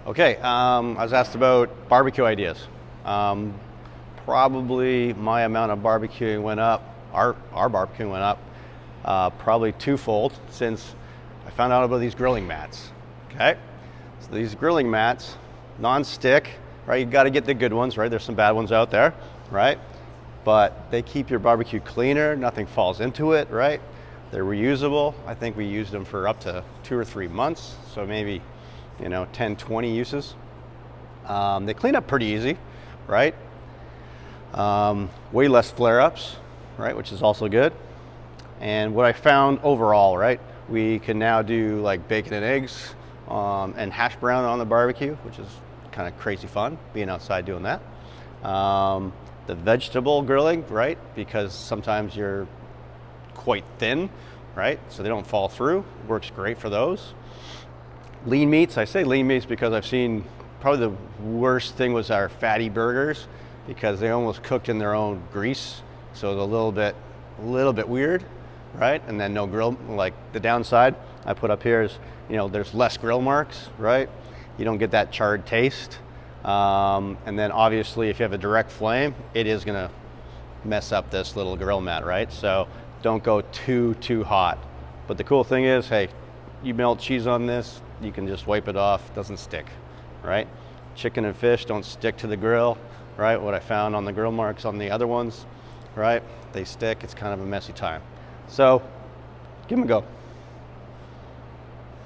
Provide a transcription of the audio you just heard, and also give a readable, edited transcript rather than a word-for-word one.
Okay, I was asked about barbecue ideas. Probably my amount of barbecuing went up, our barbecuing went up probably twofold since I found out about these grilling mats. Okay, so these grilling mats, non-stick, right? You got to get the good ones, right? There's some bad ones out there, right? But they keep your barbecue cleaner, nothing falls into it, right? They're reusable. I think we used them for up to 2 or 3 months, so maybe 10, 20 uses. They clean up pretty easy, right? Way less flare-ups, right, which is also good. And what I found overall, right, we can now do like bacon and eggs and hash brown on the barbecue, which is kind of crazy fun, being outside doing that. The vegetable grilling, right, because sometimes you're quite thin, right, so they don't fall through, works great for those. Lean meats, I say lean meats because I've seen probably the worst thing was our fatty burgers because they almost cooked in their own grease, so it's a little bit weird, right? And then no grill, like the downside I put up here is, there's less grill marks, right? You don't get that charred taste. And then obviously if you have a direct flame, it is gonna mess up this little grill mat, right? So don't go too hot. But the cool thing is, hey, you melt cheese on this, you can just wipe it off, doesn't stick, right? Chicken and fish don't stick to the grill, right? What I found on the grill marks on the other ones, right? They stick, it's kind of a messy time. So give them a go.